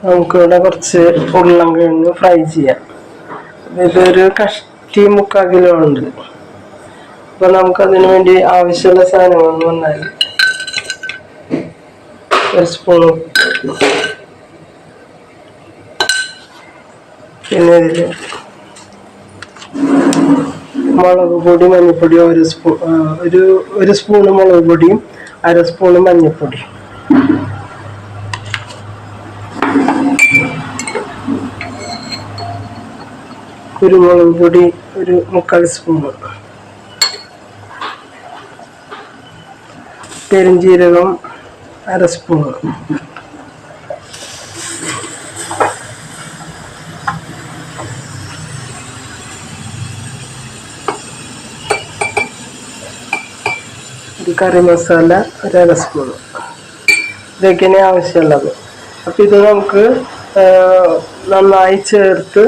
നമുക്കിവിടെ കുറച്ച് ഉരുളൻകിഴങ്ങ് ഫ്രൈ ചെയ്യാം. ഇതൊരു കഷ്ടി 3/4 കിലോ ഉണ്ട്. അപ്പോൾ നമുക്കതിന് വേണ്ടി ആവശ്യമുള്ള സാധനങ്ങളെന്ന് പറഞ്ഞാൽ ഒരു സ്പൂൺ ഉപ്പ്, പിന്നെ ഇതിൽ മുളക് പൊടി മഞ്ഞൾപ്പൊടി ഒരു സ്പൂണ് മുളക് പൊടിയും 1/2 സ്പൂണ് മഞ്ഞൾപ്പൊടിയും, കുരുമുളക് പൊടി ഒരു 3/4 സ്പൂണ്, പെരുംജീരകം 1/2 സ്പൂണ്, കറി മസാല 1/2 സ്പൂണ്. ഇതൊക്കെയാണ് ആവശ്യമുള്ളത്. അപ്പം ഇത് നമുക്ക് നന്നായി ചേർത്ത്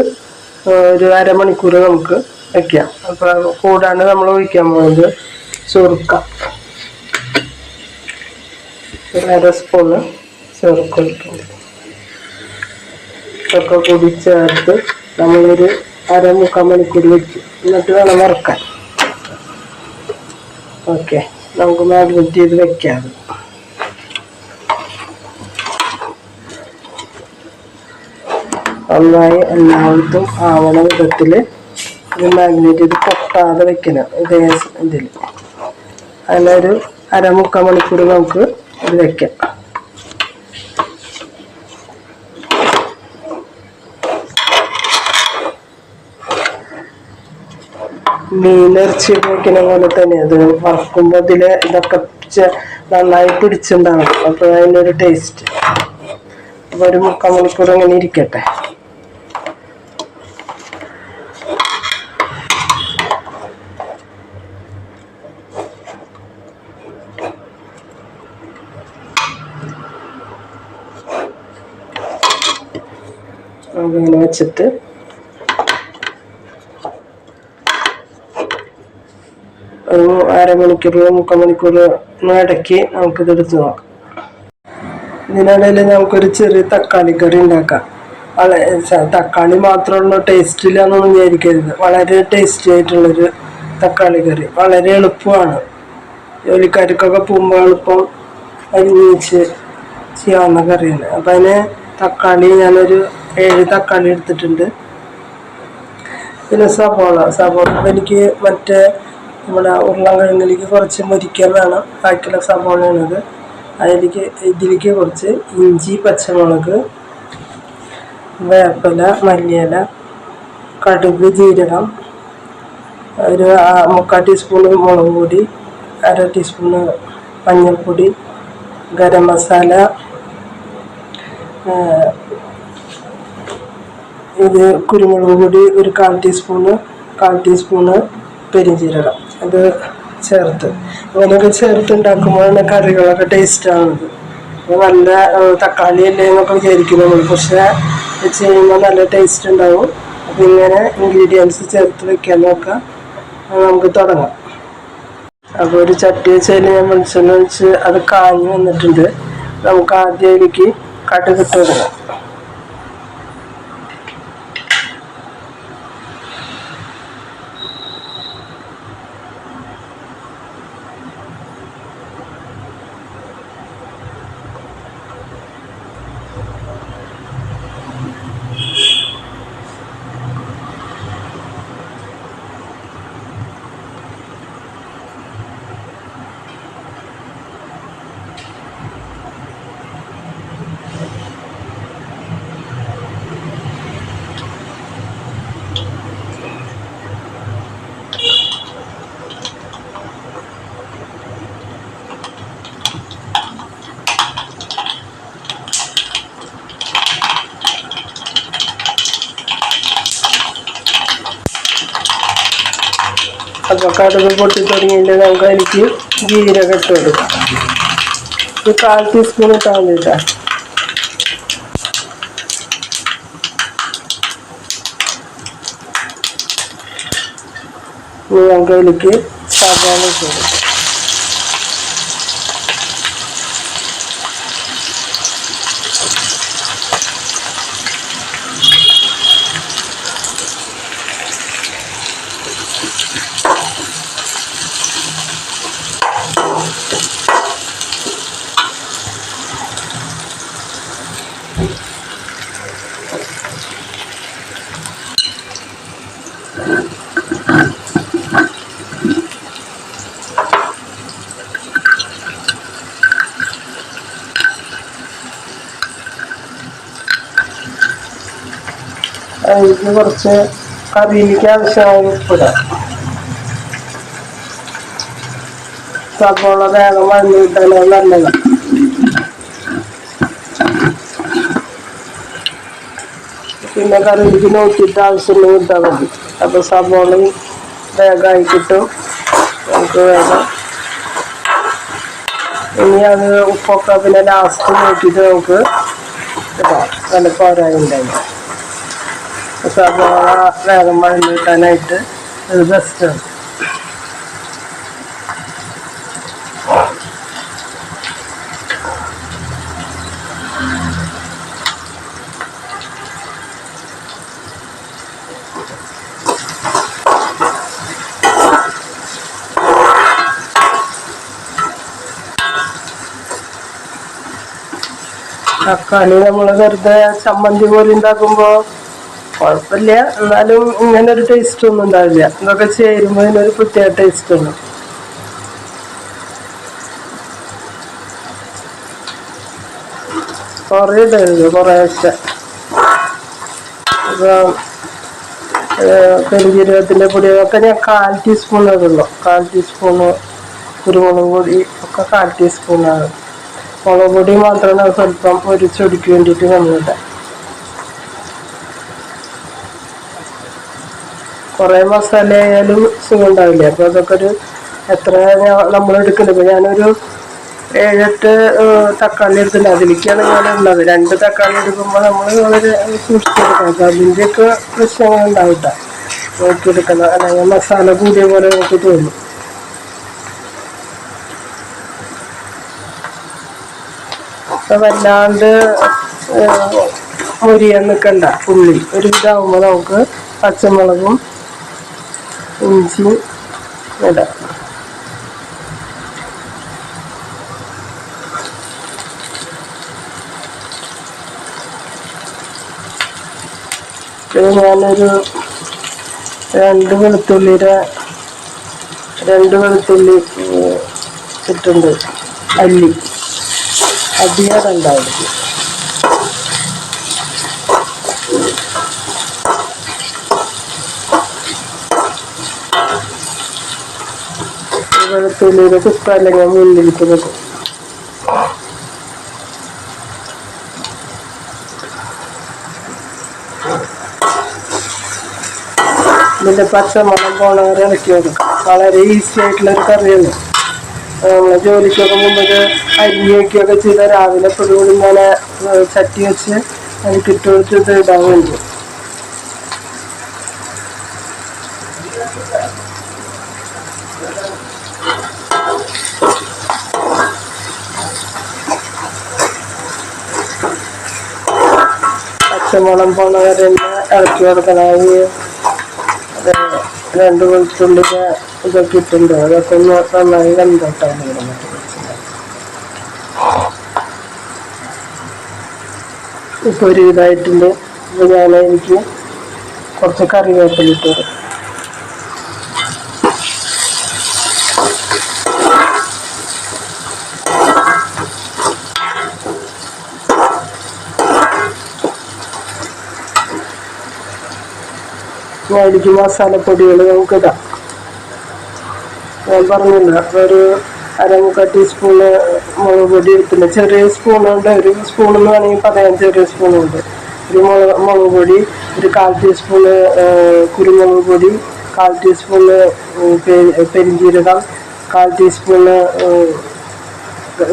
ഒരു അരമണിക്കൂർ നമുക്ക് വയ്ക്കാം. അപ്പോൾ കൂടാണ്ട് നമ്മൾ ഒഴിക്കാൻ പോകുന്നത് സുർക്ക, 1/2 സ്പൂണ് സുർക്ക ഒഴിക്കുന്നത്. ഇതൊക്കെ കൂടി ചേർത്ത് നമ്മളൊരു 3/4 മണിക്കൂർ വയ്ക്കും. എന്നിട്ട് വേണം വറുക്കാൻ. ഓക്കെ, നമുക്ക് മാഗ്നേറ്റ് ചെയ്ത് വെക്കാം. നന്നായി എല്ലായിടത്തും ആവണ വിധത്തിൽ ഇത് മാഗ്നേറ്റ് ചെയ്ത് പൊട്ടാതെ വെക്കണം. ഇതേ ഇതിൽ അതിനൊരു 3/4 മണിക്കൂർ നമുക്ക് ഇത് വെക്കാം. മീനിറച്ചി വെക്കുന്ന പോലെ തന്നെ അത് വറക്കുമ്പോൾ ഇതിൽ ഇതൊക്കെ നന്നായി പിടിച്ചിട്ടുണ്ടാവും. അപ്പോൾ അതിനൊരു ടേസ്റ്റ്. അപ്പോൾ ഒരു 3/4 മണിക്കൂർ അങ്ങനെ ഇരിക്കട്ടെ. നമുക്കിങ്ങനെ വെച്ചിട്ട് ഒരു 1/2 മണിക്കൂർ 3/4 മണിക്കൂർ ഇടയ്ക്ക് നമുക്കിത് എടുത്ത് നോക്കാം. ഇതിനിടയിൽ നമുക്കൊരു ചെറിയ തക്കാളി കറി ഉണ്ടാക്കാം. തക്കാളി മാത്രമുള്ള ടേസ്റ്റില്ല എന്നൊന്നും വിചാരിക്കരുത്. വളരെ ടേസ്റ്റി ആയിട്ടുള്ളൊരു തക്കാളി കറി, വളരെ എളുപ്പമാണ്. ജോലിക്കാർക്കൊക്കെ പോകുമ്പോൾ എളുപ്പം അരിഞ്ഞ് ചെയ്യാവുന്ന കറിയാണ്. അപ്പം അതിന് തക്കാളി ഞാനൊരു 7 തക്കാളി എടുത്തിട്ടുണ്ട്. പിന്നെ സവോള എനിക്ക് മറ്റേ നമ്മുടെ ഉരുളൻകിഴങ്ങിലേക്ക് കുറച്ച് മുരിക്കാൻ വേണം. ബാക്കിയുള്ള സവോളയാണത്. ഇതിലേക്ക് കുറച്ച് ഇഞ്ചി, പച്ചമുളക്, വേപ്പില, മല്ലിയില, കടുക്, ജീരകം, ഒരു 3/4 ടീസ്പൂണ് മുളക് പൊടി, 1/2 ടീസ്പൂണ് മഞ്ഞൾപ്പൊടി, ഗരം മസാല, ഇത് കുരുമുളക് പൊടി ഒരു 1/4 ടീസ്പൂണ് പെരുംജീരകം. അത് ചേർത്ത് ഇങ്ങനെയൊക്കെ ചേർത്ത് ഉണ്ടാക്കുമ്പോഴാണ് കറികളൊക്കെ ടേസ്റ്റ് ആവുന്നത്. നല്ല തക്കാളി അല്ലേ എന്നൊക്കെ വിചാരിക്കും നമ്മൾ, പക്ഷേ വെച്ച് കഴിയുമ്പോൾ നല്ല ടേസ്റ്റ് ഉണ്ടാവും. അപ്പം ഇങ്ങനെ ഇൻഗ്രീഡിയൻസ് ചേർത്ത് വെക്കാൻ നോക്കാം. നമുക്ക് തുടങ്ങാം. അപ്പോൾ ഒരു ചട്ടി വെച്ചതിൽ ഞാൻ വെളിച്ചെണ്ണ ഒഴിച്ച് അത് കാഞ്ഞ് വന്നിട്ടുണ്ട്. നമുക്ക് ആദ്യം അതിലേക്ക് കടുക് ഇട്ട് കൊടുക്കാം. അപ്പോൾ കടുക് പൊട്ടി തുടങ്ങിയിട്ട് നമുക്ക് അതിലേക്ക് ജീരകം ഇട്ട് കൊടുക്കാം. ഒരു 1/4 ടീസ്പൂൺ ഇട്ടാൽ മതി കേട്ടോ. നമുക്ക് അതിലേക്ക് സവാള ഇട്ട് കൊടുക്കാം. അതിലേക്ക് കുറച്ച് കറിയിലേക്ക് ആവശ്യമായ ഉപ്പിടാം. സവോള വേഗം വഴഞ്ഞു കിട്ടാനാണ് നല്ലതാണ്. പിന്നെ കറിയിലേക്ക് നോക്കിയിട്ട് ആവശ്യമുള്ള ഇട്ടാൽ മതി. അപ്പോൾ സവോളയും വേഗമായി കിട്ടും നമുക്ക് വേഗം. ഇനി അത് ഉപ്പൊക്കെ പിന്നെ ലാസ്റ്റ് നോക്കിയിട്ട് നമുക്ക് ഇടാം. നല്ല പോരായുണ്ടായി. സവോള വേഗം വഴഞ്ഞു കിട്ടാനായിട്ട് അത് ബെസ്റ്റാണ്. തക്കാളി നമ്മൾ വെറുതെ ചമ്മന്തി പോലെ ഉണ്ടാക്കുമ്പോൾ കുഴപ്പമില്ല, എന്നാലും ഇങ്ങനെ ഒരു ടേസ്റ്റ് ഒന്നും ഉണ്ടാവില്ല. ഇതൊക്കെ ചേരുമ്പോൾ ഇതിനൊരു പ്രത്യേക ടേസ്റ്റ് ഉണ്ട്. കുറേ ഇടരുത്, കുറേശ്ശെ. ഇപ്പം പെരുംജീരകത്തിൻ്റെ പൊടിയൊക്കെ ഞാൻ 1/4 ടീസ്പൂൺ ഇടുള്ളൂ. 1/4 ടീസ്പൂണ് കുരുമുളക് പൊടി ഒക്കെ 1/4 ടീസ്പൂണാണ്. മുളക് പൊടി മാത്രമാണ് സ്വല്പം ഒരു ചൊടിക്ക് വേണ്ടിയിട്ട് നമ്മളിടാം. കുറേ മസാല ആയാലും സുഖം ഉണ്ടാവില്ല. അപ്പോൾ അതൊക്കെ ഒരു എത്ര നമ്മൾ എടുക്കുന്നത്, ഇപ്പോൾ ഞാനൊരു 7-8 തക്കാളി എടുത്തില്ല. അതിലേക്കാണ് ഞാനുള്ളത്. 2 തക്കാളി എടുക്കുമ്പോൾ നമ്മൾ വളരെ സൂക്ഷിച്ചെടുക്കണം. അപ്പോൾ അതിൻ്റെയൊക്കെ പ്രശ്നങ്ങൾ ഉണ്ടാവില്ല. നോക്കിയെടുക്കണം, അല്ലെങ്കിൽ മസാല കൂടിയ പോലെ നമുക്ക് തോന്നും. അപ്പം വല്ലാണ്ട് മുരിയാൻ നിൽക്കണ്ട. ഉള്ളി ഒരു ഇതാവുമ്പോൾ നമുക്ക് പച്ചമുളകും ഇഞ്ചിയും ഇടാം. പിന്നെ ഞാനൊരു 2 വെളുത്തുള്ളി ഇട്ടുണ്ട്. അല്ലി അധികം രണ്ടായിരിക്കും. വെളുത്തുള്ളിയുടെ കുത്ത അല്ലെങ്കിൽ മുന്നിലേക്ക് വെക്കും. ഇതിൻ്റെ പച്ചമണം പോണ വരെ ഇറക്കി വെക്കും. വളരെ ഈസി ആയിട്ടുള്ളൊരു കറിയാണ്. നമ്മൾ ജോലിക്കൊക്കെ മുമ്പ് അരിഞ്ഞ് വയ്ക്കുകയൊക്കെ ചെയ്താൽ രാവിലെ പൊടികൂടി ഇങ്ങനെ ചട്ടി വെച്ച് അതിലേക്ക് ഇട്ട് കൊടുത്തിട്ട് ഇടാൻ വേണ്ടി. പച്ചമുളം പോണ വരെ ഇറക്കി കൊടുക്കണം. 2 വെളുത്തുള്ളിൻ്റെ ഇതൊക്കെ ഇട്ടുണ്ട്. അതൊക്കെ ഒന്ന് നന്നായി വെന്തോട്ടാണ്. ഇപ്പോൾ ഒരു ഇതായിട്ടുണ്ട്. ഇപ്പോൾ എനിക്ക് കുറച്ച് കറിവേപ്പില ഇട്ട് തരും. അതിലേക്ക് മസാലപ്പൊടികൾ നമുക്കിടാം. ഞാൻ പറഞ്ഞില്ല, ഒരു 1/4 ടീസ്പൂണ് മുളക് പൊടി എടുത്തില്ല. ചെറിയ സ്പൂണുണ്ട്, ഒരു സ്പൂണെന്ന് വേണമെങ്കിൽ പറയാം. ചെറിയ സ്പൂണുണ്ട്. ഒരു മുളക് പൊടി, ഒരു 1/4 ടീസ്പൂണ് കുരുമുളക് പൊടി, 1/4 ടീസ്പൂണ് പെരിഞ്ജീരകം, 1/4 ടീസ്പൂണ്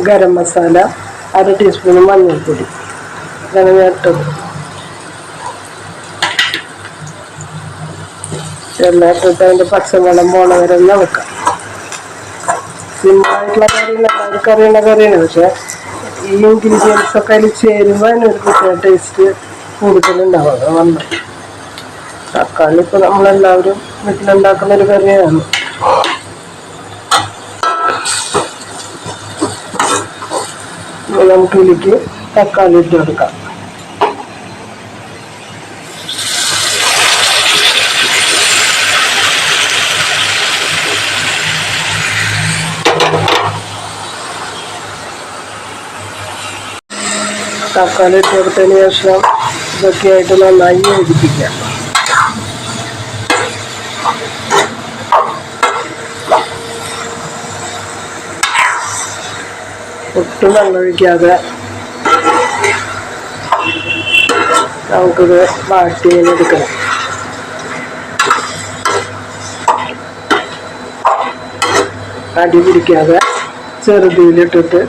ഗരം മസാല, 1/2 ടീസ്പൂണ് മഞ്ഞൾപ്പൊടി. ഇതാണ് ഞാൻ ഇട്ടത്. എല്ലാം ഇട്ടിട്ട് അതിൻ്റെ പച്ചമണം പോണ വരെ നോക്കാം. സിമ്പിളായിട്ടുള്ള കറിയല്ല, എല്ലാവർക്കും അറിയുന്ന കറിയാണ്. പക്ഷെ ഈ ഇൻഗ്രീഡിയൻസ് ഒക്കെ അതിൽ ചേരുമ്പോൾ അതിനൊരു പ്രത്യേക ടേസ്റ്റ് കൂടുതലുണ്ടാവും. വന്ന് തക്കാളി ഇപ്പോൾ നമ്മളെല്ലാവരും വീട്ടിലുണ്ടാക്കുന്നൊരു കറിയാണ്. നമുക്ക് ഇതിലേക്ക് തക്കാളി ഇട്ട് കൊടുക്കാം. തക്കാളി ഇട്ട് കൊടുത്തതിന് ശേഷം ഇതൊക്കെ ആയിട്ട് നന്നായി യോജിപ്പിക്കാം. ഒട്ടും വെള്ളമൊഴിക്കാതെ നമുക്കിത് വാട്ടിയെടുക്കണം. അടി പിടിക്കാതെ ചെറുതീയിലിട്ടിട്ട്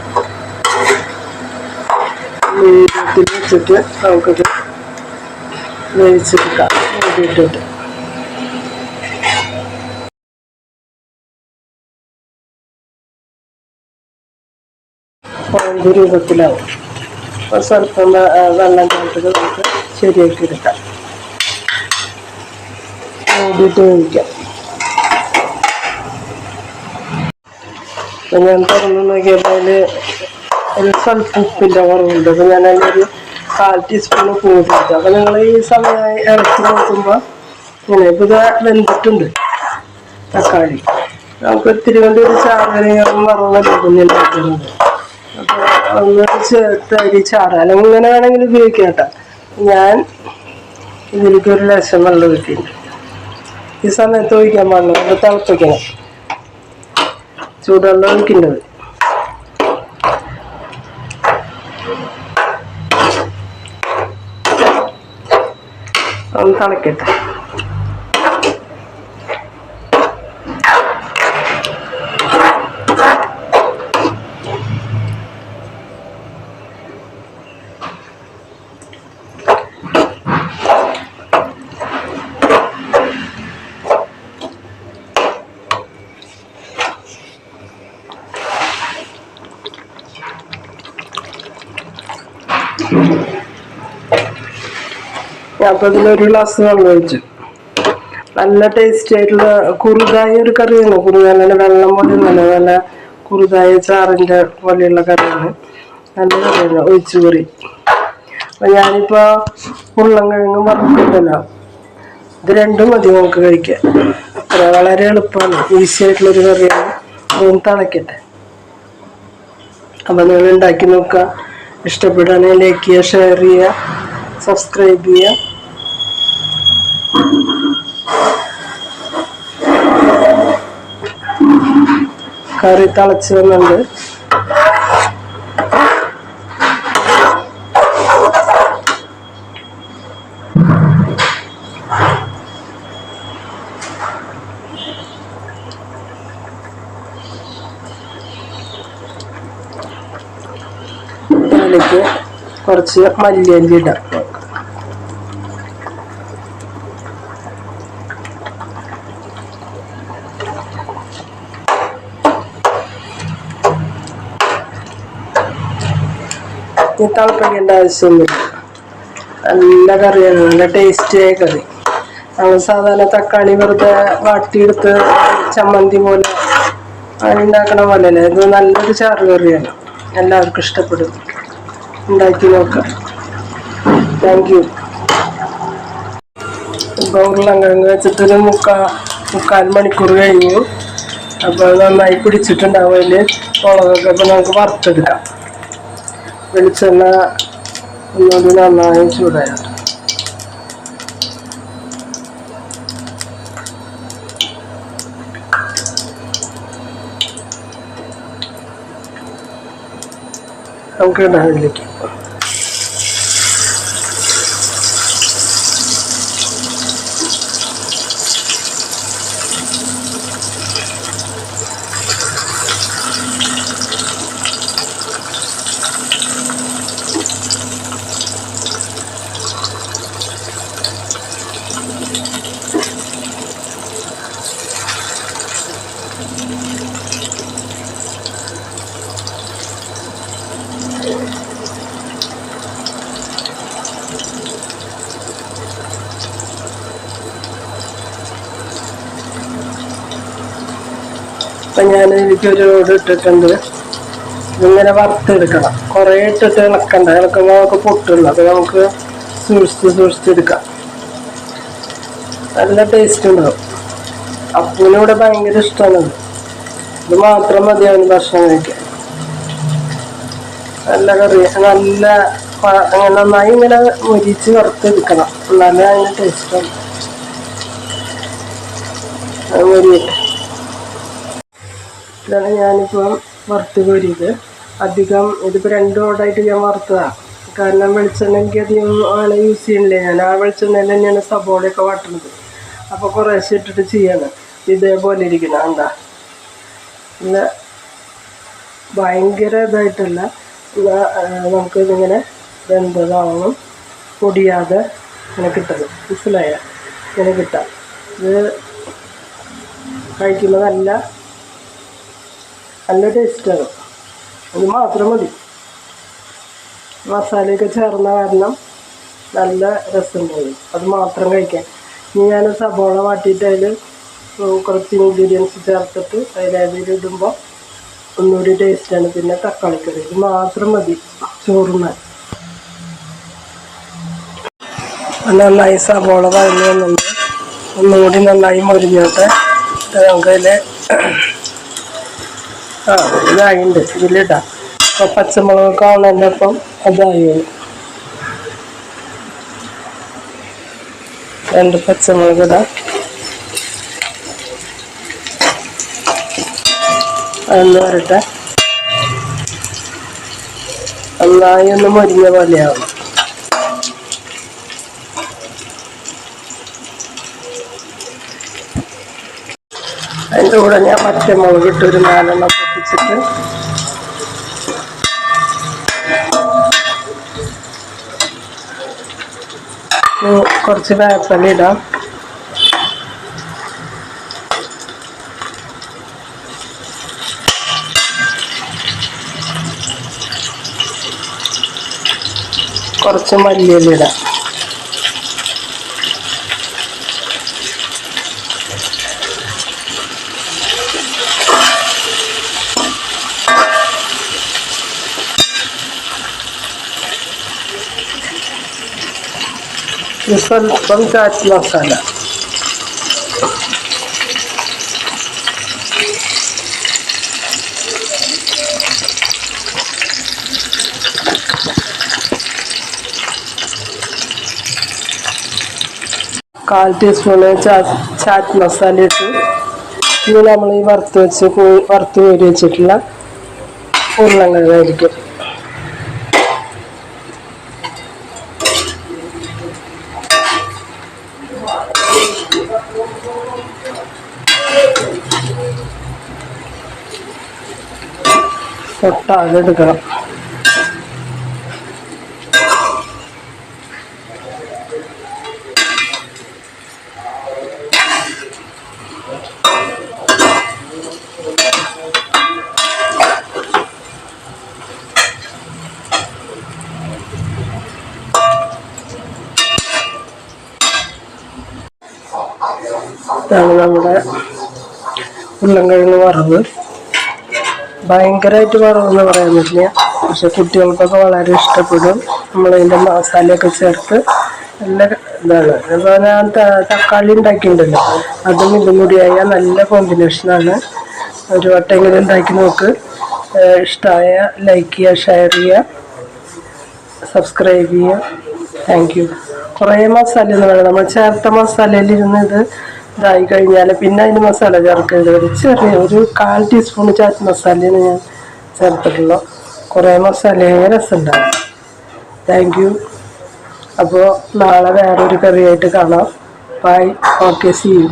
മീഡിയത്തിൽ വെച്ചിട്ട് നമുക്കിത് വേവിച്ചെടുക്കാം. മൂടിയിട്ടിട്ട് കുഴമ്പ് രൂപത്തിലാവും. സ്വല്പം വെള്ളം ചേർത്തിട്ട് നമുക്ക് ശരിയാക്കി എടുക്കാം. മൂടിയിട്ട് വേവിക്കാം. അപ്പം ഞാൻ തുറന്ന് നോക്കിയപ്പോൾ അതിൽ ഒരു സ്വല്പം ഉപ്പിൻ്റെ കുറവുണ്ട്. അപ്പോൾ ഞാൻ അതിലൊരു 1/4 ടീസ്പൂൺ ഉപ്പ് കൂട്ടിയിട്ട്, അപ്പോൾ നിങ്ങൾ ഈ സമയമായി ഇറച്ചി നോക്കുമ്പോൾ ഇങ്ങനെ ഇപ്പോൾ ഇത് വെന്തിട്ടുണ്ട് തക്കാളി. നമുക്ക് ഒത്തിരി കൊണ്ട് ഒരു ചാറുകറിയും വറവല്ല കുഞ്ഞുണ്ടാക്കുന്നത്. അപ്പോൾ ഒന്ന് ചേർത്ത് അരി ചാറ് അല്ലെങ്കിൽ ഇങ്ങനെ വേണമെങ്കിൽ ഉപയോഗിക്കാം കേട്ടോ. ഞാൻ ഇതിലേക്ക് ഒരു ലേശം വെള്ളം ഒഴിക്കുന്നു. ഈ സമയത്ത് ഒഴിക്കാൻ പാടില്ല, അത് തിളപ്പിക്കണം. ചൂടുവെള്ളം ഒഴിക്കേണ്ടത്. ഒന്ന് തിളക്കട്ടെ. അപ്പോൾ ഇതിലൊരു ഗ്ലാസ് വെള്ളം ഒഴിച്ചു. നല്ല ടേസ്റ്റ് ആയിട്ടുള്ള കുറുതായ ഒരു കറിയാണ്. കുറുതായ വെള്ളം പോലെ നല്ല കുറുതായ ചാറിൻ്റെ പോലെയുള്ള കറിയാണ്. നല്ല കറിയാണ് ഒഴിച്ചു കറി. അപ്പം ഞാനിപ്പോൾ ഉരുളൻകിഴങ്ങ് വറുത്തിട്ടല്ലോ, ഇത് രണ്ടും മതി നമുക്ക് കഴിക്കാൻ. അത്ര വളരെ എളുപ്പമാണ്, ഈസി ആയിട്ടുള്ളൊരു കറിയാണ്. അതൊന്ന് തിളക്കട്ടെ. അപ്പം നിങ്ങൾ ഉണ്ടാക്കി നോക്കുക. ഇഷ്ടപ്പെടുകയാണെങ്കിൽ ലൈക്ക് ചെയ്യുക, ഷെയർ ചെയ്യുക, സബ്സ്ക്രൈബ് ചെയ്യുക. കറി തിളച്ച് വന്നുണ്ട്. അതിലേക്ക് കുറച്ച് മല്ലിയരി ഇടാം. തിളപ്പിക്കേണ്ട ആവശ്യമൊന്നുമില്ല. നല്ല കറിയാണ്, നല്ല ടേസ്റ്റിയായ കറി. നമ്മൾ സാധാരണ തക്കാളി വെറുതെ വാട്ടിയെടുത്ത് ചമ്മന്തി പോലെ ഉണ്ടാക്കണ പോലെ അല്ലേ. ഇത് നല്ലൊരു ചാറ് കറിയാണ്, എല്ലാവർക്കും ഇഷ്ടപ്പെടും. ഉണ്ടാക്കി നോക്കാം. Thank you. ഇപ്പോൾ ഉരുളൻകിഴങ്ങ് വെച്ചിട്ടൊരു 3/4 മണിക്കൂർ കഴിഞ്ഞു. അപ്പോൾ നന്നായി പിടിച്ചിട്ടുണ്ടാവും. അതിൽ മുളകൊക്കെ ഇപ്പോൾ നമുക്ക് വറുത്തെടുക്കാം. വെളിച്ചെണ്ണ ഒന്നുകൂടി നന്നായി ചൂടായിട്ട് നമുക്ക് ഇടാം അതിലേക്ക്. അപ്പം ഞാൻ എനിക്കൊരു ഓട് ഇട്ടിട്ടുണ്ട്. ഇതിങ്ങനെ വറുത്തെടുക്കണം. കുറേ ഇട്ടിട്ട് ഇളക്കണ്ട, ഇളക്കുമ്പോൾ നമുക്ക് പൊട്ടുള്ളൂ. അത് നമുക്ക് സൂക്ഷിച്ചെടുക്കാം. നല്ല ടേസ്റ്റ് ഉണ്ടാവും. അപ്പൂനിവിടെ ഭയങ്കര ഇഷ്ടമാണ്. ഇത് മാത്രം മതിയാവും ഭക്ഷണം കഴിക്കാൻ. നല്ല കറി, നല്ല അങ്ങനെ നന്നായി ഇങ്ങനെ മൊരിച്ച് വറുത്തെടുക്കണം, എന്നാലേ അതിന് ടേസ്റ്റാണ്. ഇതാണ് ഞാനിപ്പം വറുത്ത് കോരിയത്. അധികം ഇതിപ്പോൾ 2 ഓടായിട്ട് ഞാൻ വറുത്തതാണ്. കാരണം വെളിച്ചെണ്ണ എനിക്ക് അധികം ആണ് യൂസ് ചെയ്യണില്ലേ, ഞാൻ ആ വെളിച്ചെണ്ണയിൽ തന്നെയാണ് സബോളയൊക്കെ വാട്ടുന്നത്. അപ്പോൾ കുറേശ്ശെ ഇട്ടിട്ട് ചെയ്യാണ്. ഇതേപോലെ ഇരിക്കണം എന്താ, പിന്നെ ഭയങ്കര ഇതായിട്ടല്ല, നമുക്കിതിങ്ങനെ വെന്തതാവണം, പൊടിയാതെ ഇങ്ങനെ കിട്ടണം. മനസ്സിലായ ഇങ്ങനെ കിട്ടാം. ഇത് കഴിക്കുമ്പോൾ നല്ല ടേസ്റ്റാണ്. അത് മാത്രം മതി, മസാലയൊക്കെ ചേർന്ന കാരണം നല്ല രസമുണ്ടാവും. അത് മാത്രം കഴിക്കാൻ. ഇനി ഞാൻ സബോള വാട്ടിയിട്ട് അതിൽ കുറച്ച് ഇൻഗ്രീഡിയൻസ് ചേർത്തിട്ട് അതിലിടുമ്പോൾ ഒന്നുകൂടി ടേസ്റ്റാണ്. പിന്നെ തക്കാളിക്കറി, ഇത് മാത്രം മതി ചോറുണ്ണാൻ. നന്നായി സബോള വഴഞ്ഞ് വന്നുണ്ട്, ഒന്നുകൂടി നന്നായി മൊരിഞ്ഞോട്ടെ. നമുക്കതിൽ ഇതായിട്ടുണ്ട്, ഇതിലിടാം. അപ്പോൾ പച്ചമുളകൊക്കെ ആവുന്നതിൻ്റെ ഒപ്പം അതായി 2 പച്ചമുളക് ഇടാം. അതൊന്ന് വരട്ടെ, നന്നായി ഒന്ന് മൊരിഞ്ഞ പോലെയാവും. അതിൻ്റെ കൂടെ ഞാൻ പച്ചമുളക് ഇട്ട് ഒരു 4 എണ്ണം പൊട്ടിച്ചിട്ട് കുറച്ച് വേപ്പില ഇടാം. കുറച്ച് മല്ലിയില ഇടാം. സ്വല്പം ചാറ്റ് മസാല, കാൽ ടീസ്പൂണ് ചാറ്റ് മസാല ഇട്ടു. ഇനി നമ്മൾ ഈ വറുത്ത് കോരി വെച്ചിട്ടുള്ള ഉരുളൻകിഴങ്ങായിരിക്കും. ഒട്ടാതെ എടുക്കണം. ഇതാണ് നമ്മുടെ ഉരുളൻകിഴങ്ങ് വറവ്. ഭയങ്കരമായിട്ട് വറവെന്ന് പറയാൻ പറ്റില്ല, പക്ഷെ കുട്ടികൾക്കൊക്കെ വളരെ ഇഷ്ടപ്പെടും. നമ്മളതിൻ്റെ മസാലയൊക്കെ ചേർത്ത് നല്ല ഇതാണ്. അതുപോലെ ഞാൻ തക്കാളി ഉണ്ടാക്കിയിട്ടുണ്ടല്ലോ, അതും ഇതും കൂടിയായാൽ നല്ല കോമ്പിനേഷനാണ്. ഒരു വട്ടമെങ്കിലും ഉണ്ടാക്കി നോക്ക്. ഇഷ്ടമായ ലൈക്ക് ചെയ്യുക, ഷെയർ ചെയ്യുക, സബ്സ്ക്രൈബ് ചെയ്യുക. Thank you. കുറേ മസാലയൊന്നും വേണം, നമ്മൾ ചേർത്ത മസാലയിലിരുന്ന് ഇതായി കഴിഞ്ഞാൽ പിന്നെ അതിന് മസാല ചേർക്കരുത്. ഒരു 1/4 ടീസ്പൂൺ ചാറ്റ് മസാലയാണ് ഞാൻ ചേർത്തിട്ടുള്ളൂ. കുറേ മസാലയെ രസമുണ്ടാകും. Thank you. അപ്പോൾ നാളെ വേറൊരു കറിയായിട്ട് കാണാം. ബൈ. Okay, see U.